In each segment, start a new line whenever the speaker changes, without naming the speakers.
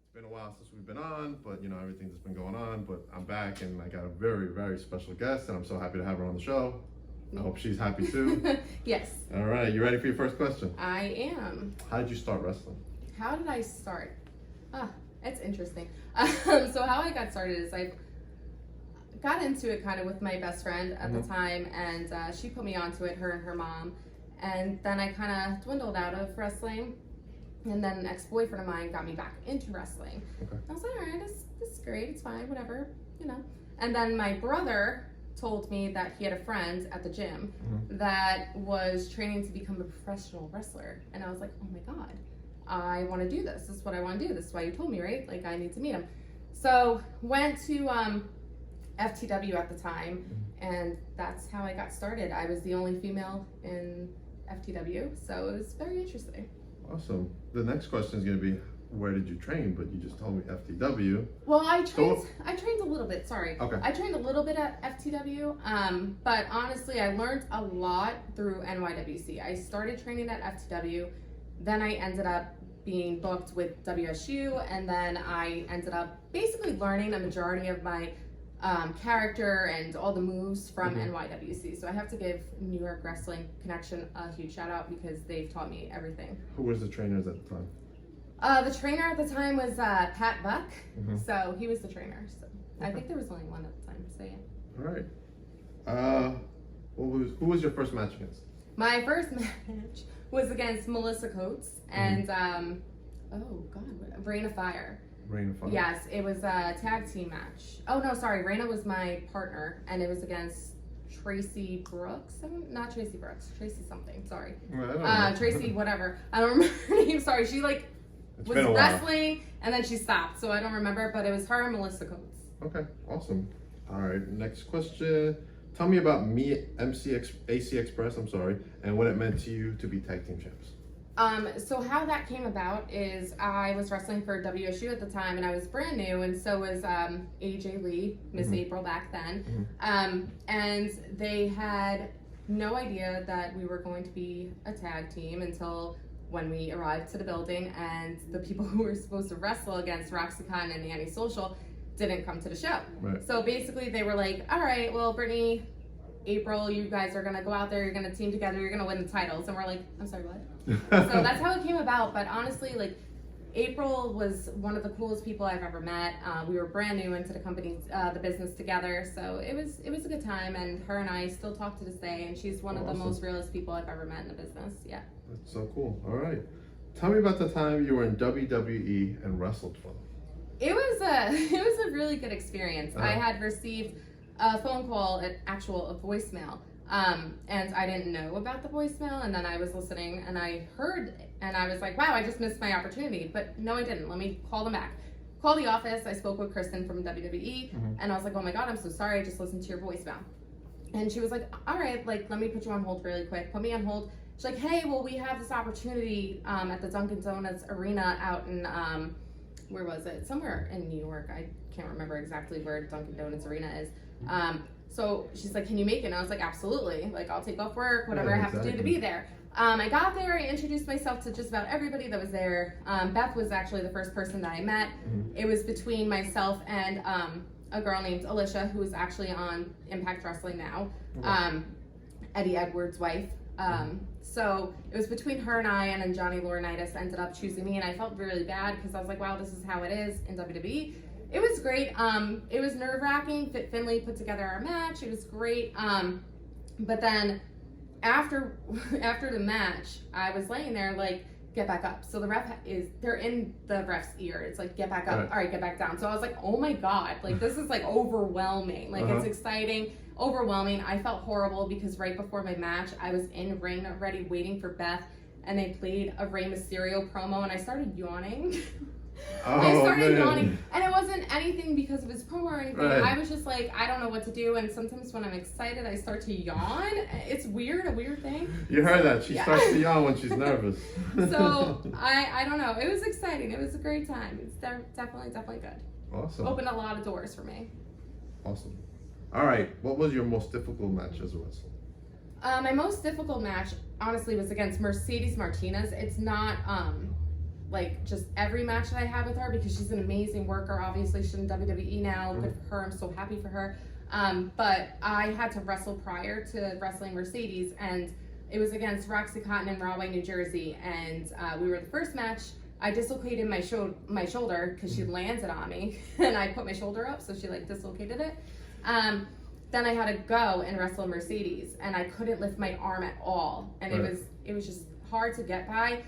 It's been a while since we've been on, but you know, everything that's been going on, but I'm back and I got a very, very special guest and I'm so happy to have her on the show. I hope she's happy too.
Yes.
All right, you ready for your first question?
I am.
How did you start wrestling?
How did I start? It's interesting. So how I got started is I got into it kind of with my best friend at the time, and she put me onto it, her and her mom. And then I kind of dwindled out of wrestling. And then an ex-boyfriend of mine got me back into wrestling. Okay. I was like, all right, this is great, it's fine, whatever, you know. And then my brother told me that he had a friend at the gym that was training to become a professional wrestler. And I was like, oh my God, I want to do this. This is what I want to do. This is why you told me, right? Like, I need to meet him. So went to FTW at the time, and that's how I got started. I was the only female in FTW, so it was very interesting.
Awesome. The next question is going to be, where did you train? But you just told me FTW.
Well, I trained a little bit, sorry.
Okay.
I trained a little bit at FTW, but honestly, I learned a lot through NYWC. I started training at FTW, then I ended up being booked with WSU, and then I ended up basically learning a majority of my character and all the moves from NYWC. So I have to give New York Wrestling Connection a huge shout out because they've taught me everything.
Who was the trainers at the time?
The trainer at the time was Pat Buck, so he was the trainer. So I think there was only one at the time. So yeah.
All right. Who was your first match against?
My first match was against Melissa Coates and oh God, Rain of Fire.
Rain of Fire.
Yes, it was a tag team match. Oh no, sorry, Raina was my partner, and it was against Tracy Brooks. Not Tracy Brooks, Tracy something. Sorry, Tracy whatever. I don't remember her name. Sorry, she was wrestling and then she stopped, so I don't remember. But it was her and Melissa Coates.
Okay, awesome. All right, next question. Tell me about AC Express. I'm sorry, and what it meant to you to be tag team champs.
So how that came about is I was wrestling for WSU at the time, and I was brand new, and so was AJ Lee, Miss April back then. And they had no idea that we were going to be a tag team until when we arrived to the building, and the people who were supposed to wrestle against Roxycon and Antisocial didn't come to the show. Right. So basically they were like, all right, well, Brittney, April, you guys are gonna go out there, you're gonna team together, you're gonna win the titles. And we're like, I'm sorry, what? So that's how it came about. But honestly, like, April was one of the coolest people I've ever met. We were brand new into the company, the business together, so it was a good time. And her and I still talk to this day, and she's one of the most realest people I've ever met in the business. Yeah. That's
so cool. All right, tell me about the time you were in WWE and wrestled for them.
It was a really good experience. I had received a phone call, a voicemail. And I didn't know about the voicemail, and then I was listening and I heard, and I was like, wow, I just missed my opportunity. But no, I didn't. Let me call them back. Call the office. I spoke with Kristen from WWE, and I was like, oh my God, I'm so sorry. I just listened to your voicemail. And she was like, all right, like, let me put you on hold really quick. Put me on hold. She's like, hey, well, we have this opportunity at the Dunkin' Donuts arena out in, where was it? Somewhere in New York. I can't remember exactly where Dunkin' Donuts arena is. So she's like, can you make it? And I was like, absolutely. Like, I'll take off work, whatever I have to do to be there. I got there, I introduced myself to just about everybody that was there. Beth was actually the first person that I met. It was between myself and a girl named Alicia, who is actually on Impact Wrestling now, Eddie Edwards' wife. So it was between her and I, and then Johnny Laurinaitis ended up choosing me, and I felt really bad because I was like, wow, this is how it is in WWE. It was great. It was nerve-wracking. Fit Finley put together our match. It was great. But then after the match, I was laying there like, get back up. So the ref they're in the ref's ear. It's like, get back up. All right, get back down. So I was like, oh my God, like, this is like overwhelming. Like, it's exciting, overwhelming. I felt horrible because right before my match, I was in ring already waiting for Beth, and they played a Rey Mysterio promo, and I started yawning. I started yawning, and it wasn't anything because of his promo or anything. I was just like, I don't know what to do, and sometimes when I'm excited, I start to yawn. It's weird, a weird thing.
You heard that. She starts to yawn when she's nervous.
So, I don't know. It was exciting. It was a great time. It's definitely good.
Awesome.
Opened a lot of doors for me.
Awesome. All right. What was your most difficult match as a wrestler?
My most difficult match, honestly, was against Mercedes Martinez. It's not like just every match that I have with her because she's an amazing worker. Obviously, she's in WWE now. Good for her. I'm so happy for her. But I had to wrestle prior to wrestling Mercedes, and it was against Roxy Cotton in Rahway, New Jersey, and we were the first match. I dislocated my shoulder because she landed on me, and I put my shoulder up, so she like dislocated it. Then I had to go and wrestle Mercedes, and I couldn't lift my arm at all, and it was just hard to get by.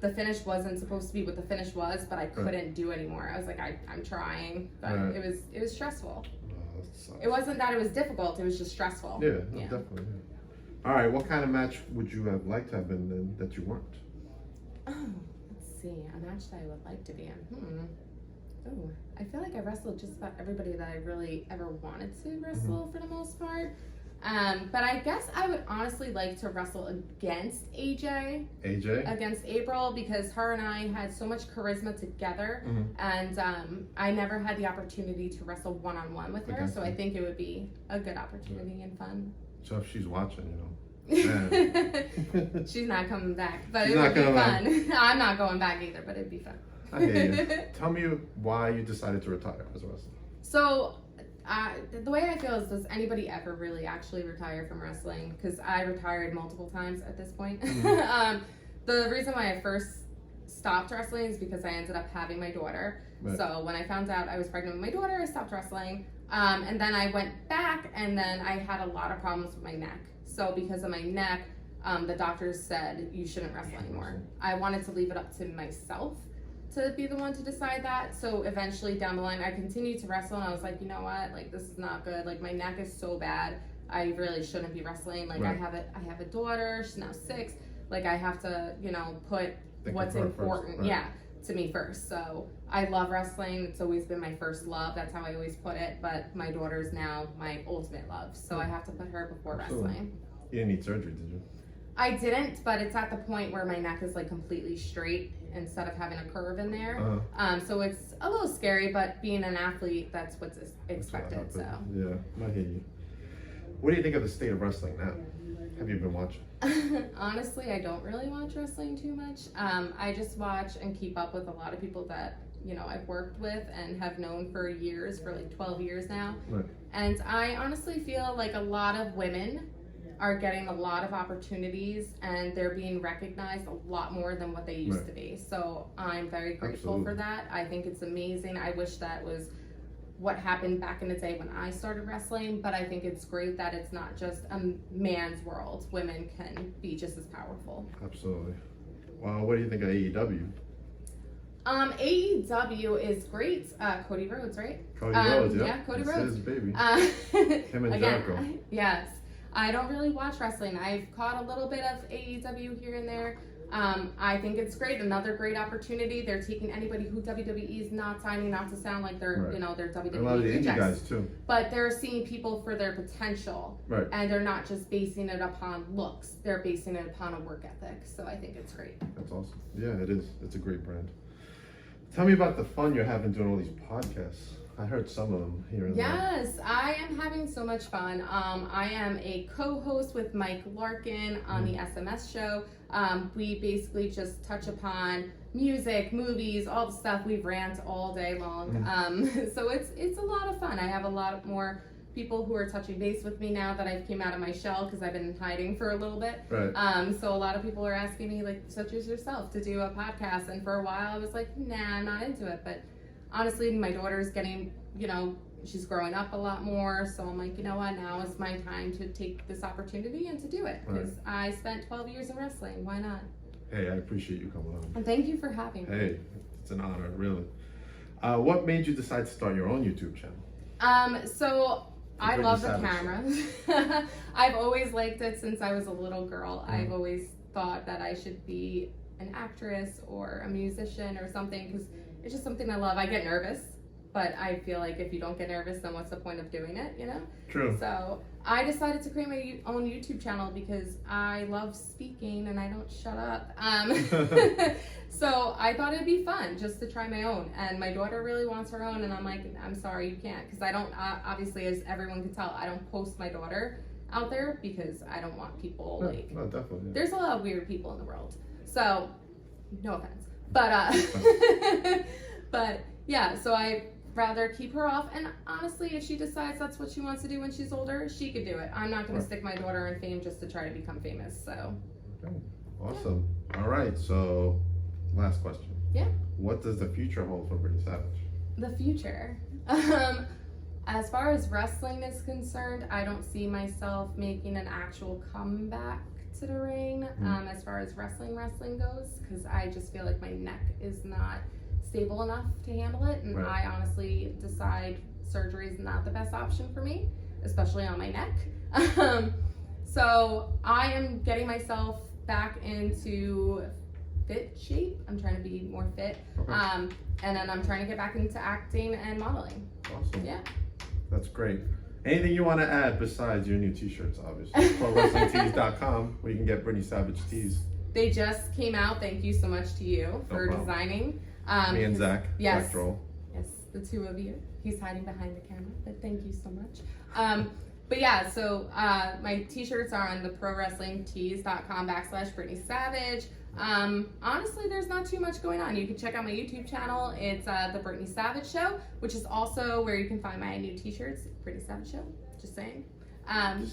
The finish wasn't supposed to be what the finish was, but I couldn't do anymore. I was like, I'm trying, but it was stressful. It wasn't that it was difficult; it was just stressful.
Yeah, definitely. Yeah. All right, what kind of match would you have liked to have been in that you weren't?
Oh, let's see, a match that I would like to be in. Oh, I feel like I wrestled just about everybody that I really ever wanted to wrestle for the most part. But I guess I would honestly like to wrestle against AJ? Against April, because her and I had so much charisma together, and I never had the opportunity to wrestle one-on-one with her, so I think it would be a good opportunity and fun.
So if she's watching, man.
She's not coming back, but it would be fun. I'm not going back either, but it'd be fun.
I hear you. Tell me why you decided to retire as a wrestler.
So, the way I feel is, does anybody ever really actually retire from wrestling? Because I retired multiple times at this point. The reason why I first stopped wrestling is because I ended up having my daughter. Right. So when I found out I was pregnant with my daughter, I stopped wrestling. And then I went back, and then I had a lot of problems with my neck. So because of my neck, the doctors said you shouldn't wrestle anymore. I wanted to leave it up to myself to be the one to decide that. So eventually down the line, I continued to wrestle, and I was like, you know what, like this is not good. Like my neck is so bad. I really shouldn't be wrestling. Like I have a daughter. She's now 6. Like I have to, put what's important, to me first. So I love wrestling. It's always been my first love. That's how I always put it. But my daughter's now my ultimate love. So I have to put her before wrestling.
You didn't need surgery, did you?
I didn't, but it's at the point where my neck is like completely straight instead of having a curve in there. So it's a little scary, but being an athlete, that's what's expected.
Yeah, I hear you. What do you think of the state of wrestling now? Have you been watching?
Honestly, I don't really watch wrestling too much. I just watch and keep up with a lot of people that I've worked with and have known for years, for like 12 years now. Right. And I honestly feel like a lot of women are getting a lot of opportunities, and they're being recognized a lot more than what they used to be. So I'm very grateful for that. I think it's amazing. I wish that was what happened back in the day when I started wrestling, but I think it's great that it's not just a man's world. Women can be just as powerful.
Absolutely. Well, what do you think of AEW?
AEW is great. Cody Rhodes, right?
Cody Rhodes, yeah.
Yeah, Cody Rhodes.
His baby. Him and Jericho.
Yes. I don't really watch wrestling. I've caught a little bit of AEW here and there. I think it's great. Another great opportunity. They're taking anybody who WWE is not signing, not to sound like they're, they're WWE
a lot of the indie guys too.
But they're seeing people for their potential.
Right.
And they're not just basing it upon looks. They're basing it upon a work ethic. So I think it's great.
That's awesome. Yeah, it is. It's a great brand. Tell me about the fun you're having doing all these podcasts. I heard some of them here and there.
Yes, I am having so much fun. I am a co-host with Mike Larkin on the SMS show. We basically just touch upon music, movies, all the stuff. We rant all day long. So it's a lot of fun. I have a lot more people who are touching base with me now that I've came out of my shell, because I've been hiding for a little bit. Right. So a lot of people are asking me, like, such as yourself, to do a podcast. And for a while I was like, nah, I'm not into it. But honestly, my daughter's getting, she's growing up a lot more. So I'm like, you know what, now is my time to take this opportunity and to do it. Because I spent 12 years in wrestling. Why not?
Hey, I appreciate you coming on.
And thank you for having me.
Hey, it's an honor, really. What made you decide to start your own YouTube channel?
So I love the camera. I've always liked it since I was a little girl. I've always thought that I should be an actress or a musician or something, because it's just something I love. I get nervous, but I feel like if you don't get nervous, then what's the point of doing it, True. So I decided to create my own YouTube channel because I love speaking and I don't shut up. So I thought it'd be fun just to try my own. And my daughter really wants her own, and I'm like, I'm sorry, you can't. Because I don't, obviously, as everyone can tell, I don't post my daughter out there because I don't want people,
No, definitely. Yeah.
There's a lot of weird people in the world. So, no offense. But but yeah, so I rather keep her off. And honestly, if she decides that's what she wants to do when she's older, she could do it. I'm not going to stick my daughter in fame just to try to become famous. So.
Okay. Awesome. All right. So, last question.
Yeah.
What does the future hold for Brittney Savage?
The future. As far as wrestling is concerned, I don't see myself making an actual comeback to the ring. As far as wrestling goes, because I just feel like my neck is not stable enough to handle it, and I honestly decide surgery is not the best option for me, especially on my neck. So I am getting myself back into fit shape. I'm trying to be more fit.
Okay.
And then I'm trying to get back into acting and modeling.
Awesome.
Yeah.
That's great. Anything you want to add besides your new t-shirts, obviously? ProWrestlingTees.com, where you can get Brittney Savage tees.
They just came out. Thank you so much to you for designing.
Me and Zach.
Yes.
Zach Droll.
Yes, the two of you. He's hiding behind the camera, but thank you so much. But yeah, so my t-shirts are on the ProWrestlingTees.com/Brittney Savage. Honestly, there's not too much going on. You can check out my YouTube channel. It's the Brittney Savage Show, which is also where you can find my new t-shirts. Brittney Savage Show, just saying.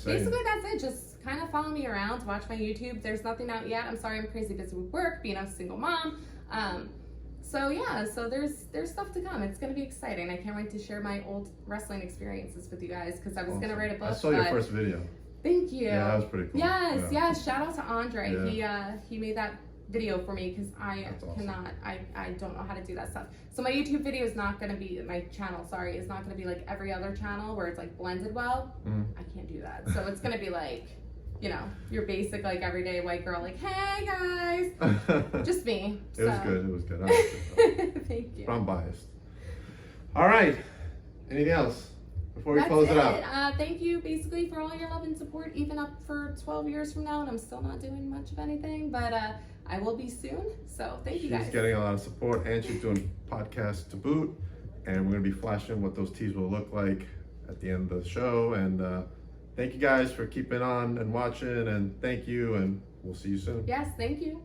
Basically that's it. Just kind of follow me around, watch my YouTube. There's nothing out yet. I'm sorry, I'm crazy busy with work, being a single mom. So yeah, so there's stuff to come. It's gonna be exciting. I can't wait to share my old wrestling experiences with you guys, because I was gonna write a book.
I saw your first video.
Thank you.
Yeah, that was pretty cool.
Yes, yes. Shout out to Andre. Yeah. He made that video for me, because I cannot, I don't know how to do that stuff. So my YouTube video is not going to be, my channel, sorry, is not going to be like every other channel where it's like blended well. I can't do that. So it's going to be like, you know, your basic like everyday white girl, like, hey guys, just me.
It was good. It was good. I liked it.
Thank you.
But I'm biased. All right. Anything else before we close it out?
Thank you basically for all your love and support, even up for 12 years from now, and I'm still not doing much of anything, but I will be soon. So thank you guys.
She's getting a lot of support, and she's doing podcasts to boot, and we're going to be flashing what those teas will look like at the end of the show. And thank you guys for keeping on and watching, and thank you, and we'll see you soon.
Yes, thank you.